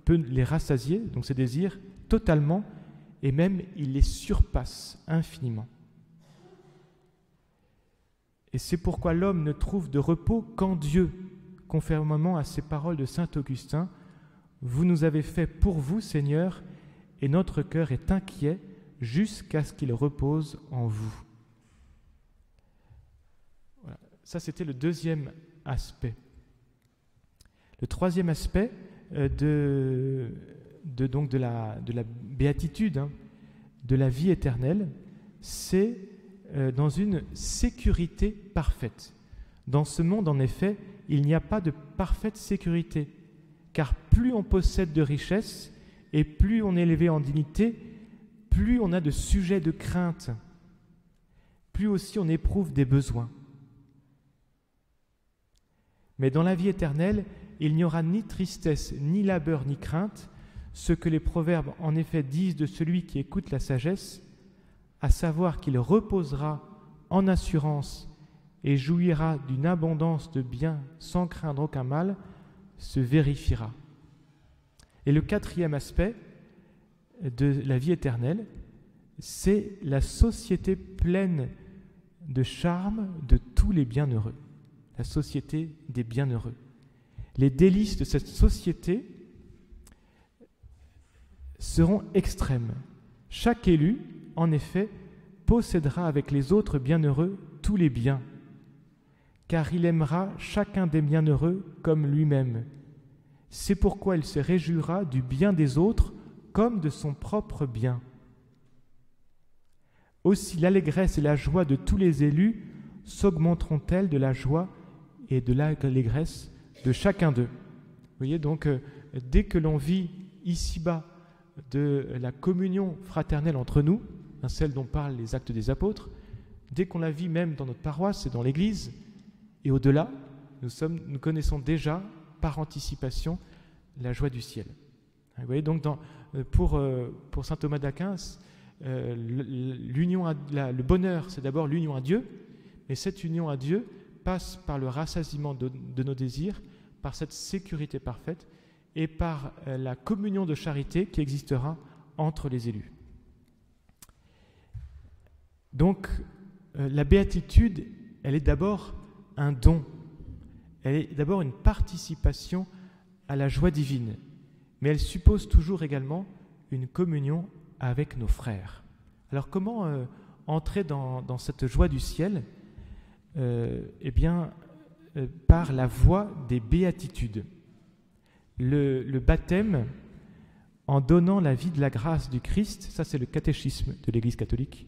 les rassasier, donc ces désirs, totalement, et même il les surpasse infiniment. Et c'est pourquoi l'homme ne trouve de repos qu'en Dieu, conformément à ces paroles de saint Augustin, « Vous nous avez fait pour vous, Seigneur, et notre cœur est inquiet jusqu'à ce qu'il repose en vous. » Voilà. Ça, c'était le deuxième aspect. Le troisième aspect de la béatitude, de la vie éternelle, c'est dans une sécurité parfaite. Dans ce monde, en effet, il n'y a pas de parfaite sécurité, car plus on possède de richesses et plus on est élevé en dignité, plus on a de sujets de crainte, plus aussi on éprouve des besoins. Mais dans la vie éternelle, il n'y aura ni tristesse, ni labeur, ni crainte, ce que les proverbes en effet disent de celui qui écoute la sagesse, à savoir qu'il reposera en assurance et jouira d'une abondance de biens sans craindre aucun mal, se vérifiera. Et le quatrième aspect de la vie éternelle, c'est la société pleine de charme de tous les bienheureux. La société des bienheureux. Les délices de cette société seront extrêmes. Chaque élu, en effet, possédera avec les autres bienheureux tous les biens, car il aimera chacun des bienheureux comme lui-même. C'est pourquoi il se réjouira du bien des autres comme de son propre bien. Aussi l'allégresse et la joie de tous les élus s'augmenteront-elles de la joie et de l'allégresse de chacun d'eux. Vous voyez, donc, dès que l'on vit ici-bas de la communion fraternelle entre nous, celle dont parlent les Actes des Apôtres, dès qu'on la vit même dans notre paroisse et dans l'Église, et au-delà, nous connaissons déjà, par anticipation, la joie du ciel. Vous voyez, donc, pour saint Thomas d'Aquin, le bonheur, c'est d'abord l'union à Dieu, mais cette union à Dieu passe par le rassasiement de nos désirs, par cette sécurité parfaite et par la communion de charité qui existera entre les élus. Donc, la béatitude, elle est d'abord un don, elle est d'abord une participation à la joie divine, mais elle suppose toujours également une communion avec nos frères. Alors, comment entrer dans cette joie du ciel ? Par la voie des béatitudes. Le baptême, en donnant la vie de la grâce du Christ, ça c'est le catéchisme de l'Église catholique,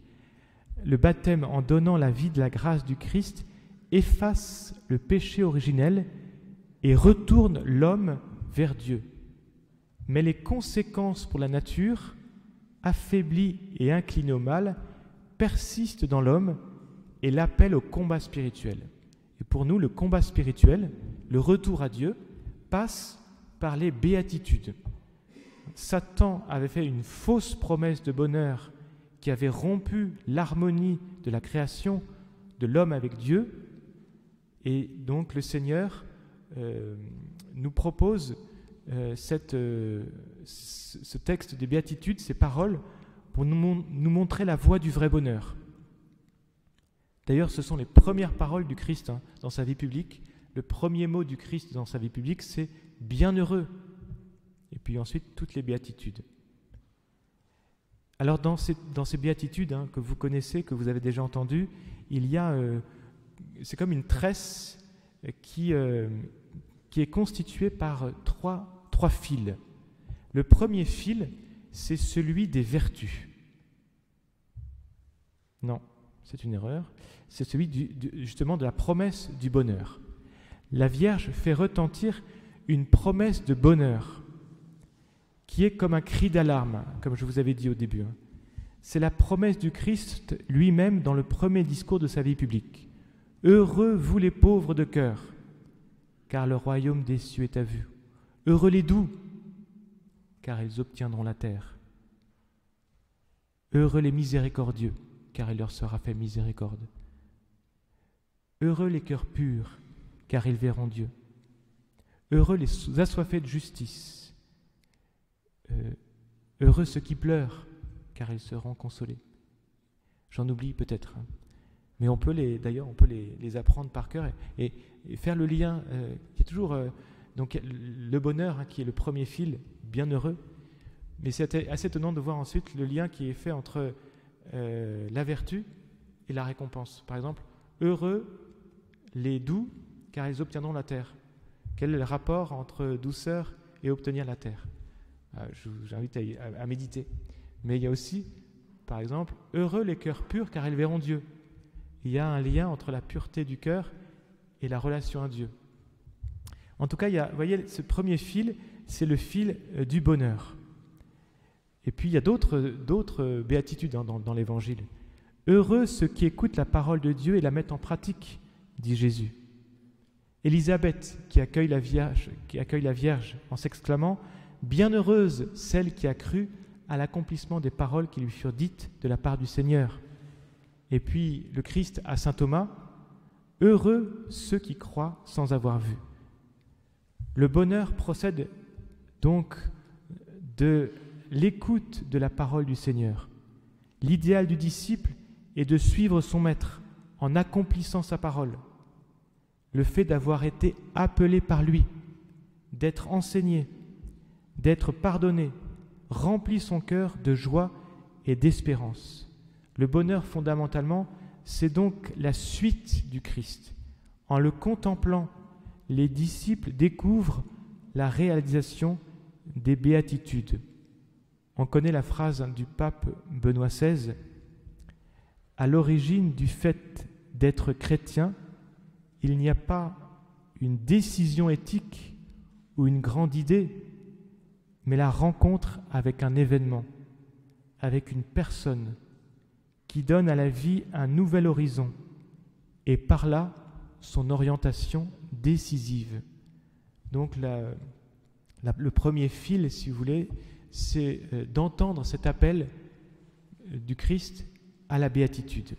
le baptême en donnant la vie de la grâce du Christ efface le péché originel et retourne l'homme vers Dieu. Mais les conséquences pour la nature, affaiblies et inclinées au mal, persistent dans l'homme et l'appellent au combat spirituel. Et pour nous, le combat spirituel, le retour à Dieu, passe par les béatitudes. Satan avait fait une fausse promesse de bonheur qui avait rompu l'harmonie de la création de l'homme avec Dieu. Et donc le Seigneur nous propose ce texte des béatitudes, ces paroles, pour nous montrer la voie du vrai bonheur. D'ailleurs, ce sont les premières paroles du Christ dans sa vie publique. Le premier mot du Christ dans sa vie publique, c'est « bienheureux ». Et puis ensuite, toutes les béatitudes. Alors, dans ces béatitudes que vous connaissez, que vous avez déjà entendues, il y a, c'est comme une tresse qui est constituée par trois fils. Le premier fil, c'est celui des vertus. Non, c'est une erreur. C'est celui justement de la promesse du bonheur. La Vierge fait retentir une promesse de bonheur qui est comme un cri d'alarme, comme je vous avais dit au début. C'est la promesse du Christ lui-même dans le premier discours de sa vie publique. « Heureux vous les pauvres de cœur, car le royaume des cieux est à vue. Heureux les doux, car ils obtiendront la terre. Heureux les miséricordieux, car il leur sera fait miséricorde. Heureux les cœurs purs, car ils verront Dieu. Heureux les assoiffés de justice. Heureux ceux qui pleurent, car ils seront consolés. » J'en oublie peut-être, mais on peut les apprendre par cœur et faire le lien. Il y a toujours donc le bonheur qui est le premier fil, bienheureux, mais c'est assez étonnant de voir ensuite le lien qui est fait entre la vertu et la récompense. Par exemple, heureux les doux, car ils obtiendront la terre. Quel est le rapport entre douceur et obtenir la terre ? Je vous invite à méditer. Mais il y a aussi, par exemple, heureux les cœurs purs, car ils verront Dieu. Il y a un lien entre la pureté du cœur et la relation à Dieu. En tout cas, vous voyez, ce premier fil, c'est le fil du bonheur. Et puis, il y a d'autres béatitudes dans l'Évangile. Heureux ceux qui écoutent la parole de Dieu et la mettent en pratique, dit Jésus. Élisabeth, qui accueille la Vierge en s'exclamant « Bienheureuse celle qui a cru à l'accomplissement des paroles qui lui furent dites de la part du Seigneur. » Et puis le Christ à saint Thomas « Heureux ceux qui croient sans avoir vu. » Le bonheur procède donc de l'écoute de la parole du Seigneur. L'idéal du disciple est de suivre son maître en accomplissant sa parole. Le fait d'avoir été appelé par lui, d'être enseigné, d'être pardonné, remplit son cœur de joie et d'espérance. Le bonheur, fondamentalement, c'est donc la suite du Christ. En le contemplant, les disciples découvrent la réalisation des béatitudes. On connaît la phrase du pape Benoît XVI « À l'origine du fait d'être chrétien, il n'y a pas une décision éthique ou une grande idée, mais la rencontre avec un événement, avec une personne qui donne à la vie un nouvel horizon et par là son orientation décisive. » Donc le premier fil, si vous voulez, c'est d'entendre cet appel du Christ à la béatitude.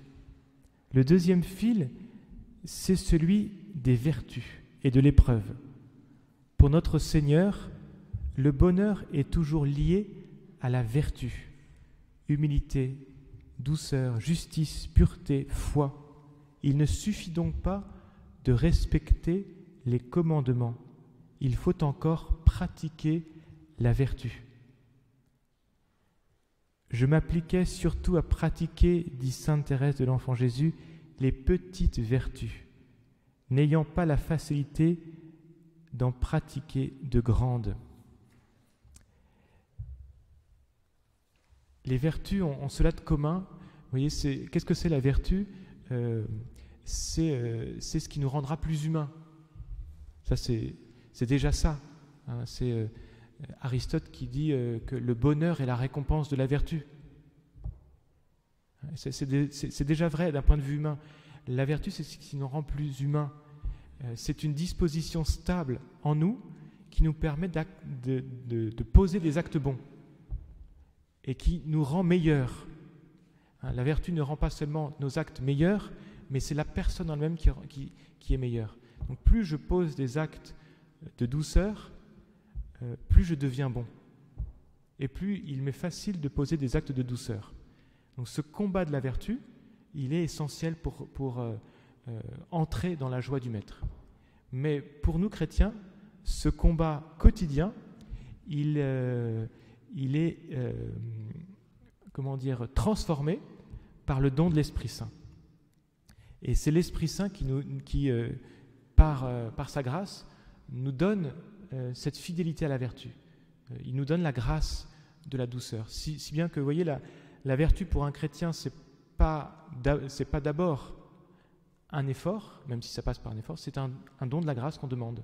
Le deuxième fil, c'est celui des vertus et de l'épreuve. Pour notre Seigneur, le bonheur est toujours lié à la vertu. Humilité, douceur, justice, pureté, foi. Il ne suffit donc pas de respecter les commandements. Il faut encore pratiquer la vertu. Je m'appliquais surtout à pratiquer, dit sainte Thérèse de l'Enfant Jésus, les petites vertus, n'ayant pas la facilité d'en pratiquer de grandes. Les vertus ont cela de commun. Vous voyez, qu'est-ce que c'est la vertu ? C'est ce qui nous rendra plus humains. Ça, c'est déjà ça. Hein, c'est Aristote qui dit que le bonheur est la récompense de la vertu. C'est déjà vrai d'un point de vue humain. La vertu, c'est ce qui nous rend plus humains. C'est une disposition stable en nous qui nous permet de poser des actes bons et qui nous rend meilleurs. La vertu ne rend pas seulement nos actes meilleurs, mais c'est la personne en elle-même qui est meilleure. Donc plus je pose des actes de douceur, plus je deviens bon. Et plus il m'est facile de poser des actes de douceur. Donc ce combat de la vertu, il est essentiel pour entrer dans la joie du Maître. Mais pour nous chrétiens, ce combat quotidien, il est transformé par le don de l'Esprit Saint. Et c'est l'Esprit Saint qui par sa grâce, nous donne cette fidélité à la vertu. Il nous donne la grâce de la douceur. Si bien que, vous voyez, la vertu pour un chrétien, c'est pas d'abord un effort, même si ça passe par un effort, c'est un don de la grâce qu'on demande,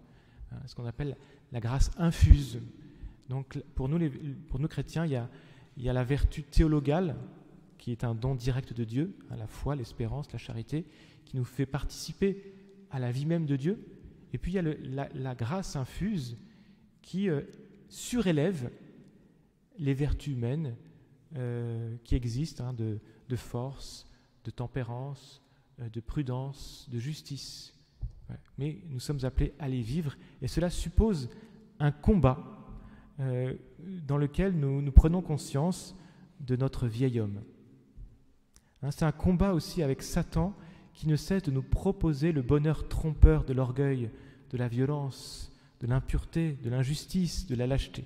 ce qu'on appelle la grâce infuse. Donc pour nous chrétiens, il y a la vertu théologale, qui est un don direct de Dieu, la foi, l'espérance, la charité, qui nous fait participer à la vie même de Dieu. Et puis il y a la grâce infuse qui surélève les vertus humaines qui existent, de force, de tempérance, de prudence, de justice. Ouais. Mais nous sommes appelés à les vivre, et cela suppose un combat dans lequel nous prenons conscience de notre vieil homme. C'est un combat aussi avec Satan qui ne cesse de nous proposer le bonheur trompeur de l'orgueil, de la violence, de l'impureté, de l'injustice, de la lâcheté.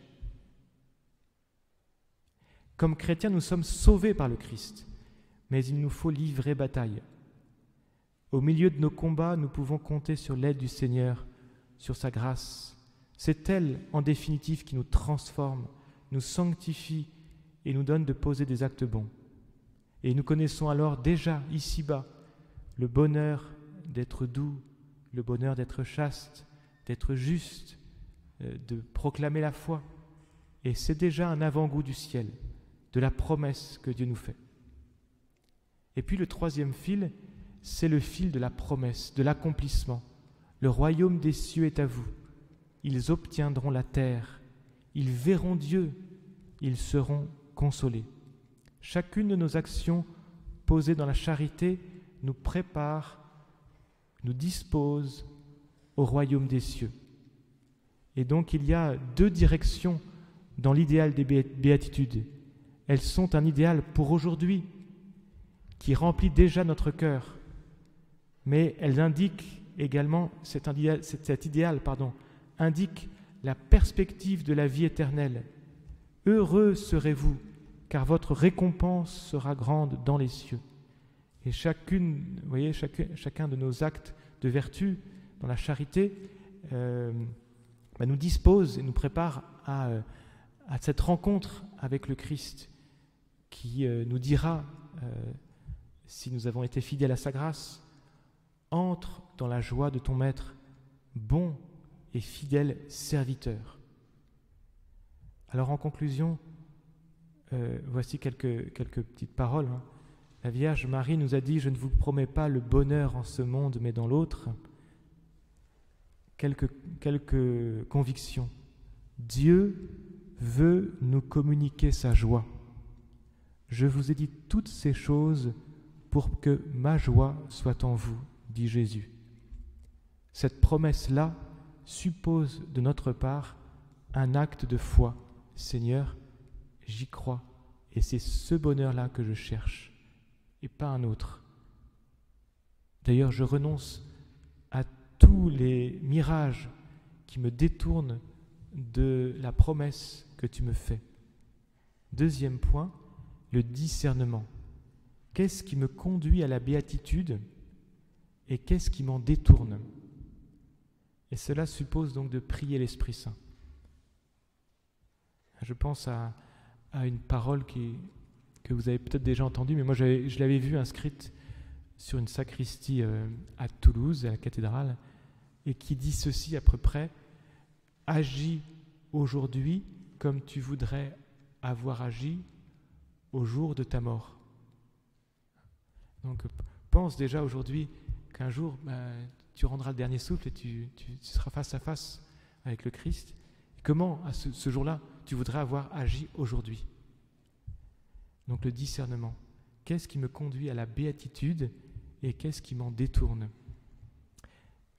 Comme chrétiens, nous sommes sauvés par le Christ, mais il nous faut livrer bataille. Au milieu de nos combats, nous pouvons compter sur l'aide du Seigneur, sur sa grâce. C'est elle, en définitive, qui nous transforme, nous sanctifie et nous donne de poser des actes bons. Et nous connaissons alors déjà, ici-bas, le bonheur d'être doux, le bonheur d'être chaste, d'être juste, de proclamer la foi. Et c'est déjà un avant-goût du ciel, de la promesse que Dieu nous fait. Et puis le troisième fil, c'est le fil de la promesse, de l'accomplissement. Le royaume des cieux est à vous. Ils obtiendront la terre. Ils verront Dieu. Ils seront consolés. Chacune de nos actions posées dans la charité nous prépare, nous dispose au royaume des cieux. Et donc il y a deux directions dans l'idéal des béatitudes. Elles sont un idéal pour aujourd'hui, qui remplit déjà notre cœur, mais elles indiquent également, cet idéal indique la perspective de la vie éternelle. Heureux serez-vous, car votre récompense sera grande dans les cieux. Et chacun de nos actes de vertu dans la charité nous dispose et nous prépare à cette rencontre avec le Christ qui nous dira, si nous avons été fidèles à sa grâce, « Entre dans la joie de ton Maître, bon et fidèle serviteur. » Alors en conclusion, voici quelques petites paroles. La Vierge Marie nous a dit « Je ne vous promets pas le bonheur en ce monde, mais dans l'autre. » Quelques convictions. Dieu veut nous communiquer sa joie. Je vous ai dit toutes ces choses pour que ma joie soit en vous, dit Jésus. Cette promesse-là suppose de notre part un acte de foi. Seigneur, j'y crois, et c'est ce bonheur-là que je cherche, et pas un autre. D'ailleurs, je renonce à tous les mirages qui me détournent de la promesse que tu me fais. Deuxième point, le discernement. Qu'est-ce qui me conduit à la béatitude et qu'est-ce qui m'en détourne? Et cela suppose donc de prier l'Esprit Saint. Je pense à une parole que vous avez peut-être déjà entendue, mais moi je l'avais vue inscrite sur une sacristie à Toulouse, à la cathédrale, et qui dit ceci à peu près: agis aujourd'hui comme tu voudrais avoir agi au jour de ta mort. Donc pense déjà aujourd'hui qu'un jour tu rendras le dernier souffle et tu seras face à face avec le Christ. Et comment à ce jour-là tu voudrais avoir agi aujourd'hui? Donc le discernement. Qu'est-ce qui me conduit à la béatitude et qu'est-ce qui m'en détourne?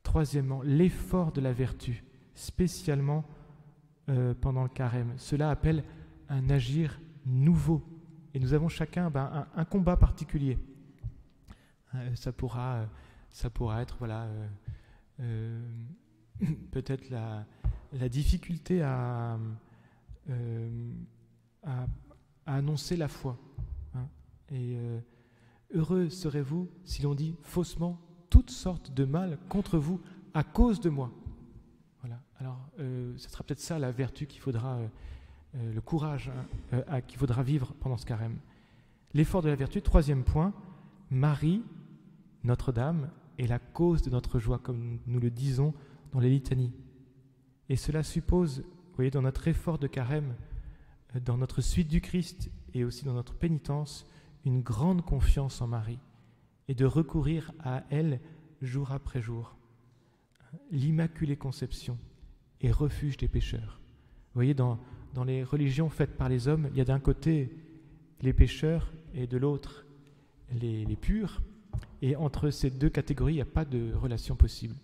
Troisièmement, l'effort de la vertu, spécialement pendant le carême. Cela appelle un agir nouveau. Et nous avons chacun un combat particulier. Ça pourra être peut-être la difficulté à annoncer la foi. Et heureux serez-vous si l'on dit faussement toutes sortes de mal contre vous à cause de moi. Voilà. Alors, ce sera peut-être ça la vertu qu'il faudra, le courage qu'il faudra vivre pendant ce carême. L'effort de la vertu, troisième point, Marie, Notre-Dame, est la cause de notre joie, comme nous le disons dans les litanies. Et cela suppose, vous voyez, dans notre effort de carême, dans notre suite du Christ et aussi dans notre pénitence, une grande confiance en Marie et de recourir à elle jour après jour. L'Immaculée Conception est refuge des pécheurs. Vous voyez, dans les religions faites par les hommes, il y a d'un côté les pécheurs et de l'autre les purs, et entre ces deux catégories, il n'y a pas de relation possible.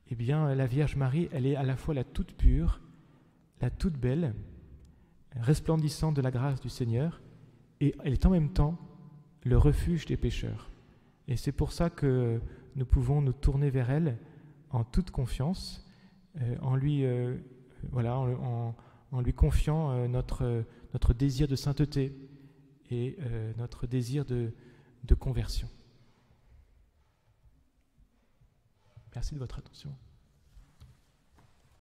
Eh bien, la Vierge Marie, elle est à la fois la toute pure, la toute belle, resplendissante de la grâce du Seigneur, et elle est en même temps le refuge des pécheurs. Et c'est pour ça que nous pouvons nous tourner vers elle en toute confiance, en lui confiant notre désir de sainteté et notre désir de conversion. Merci de votre attention.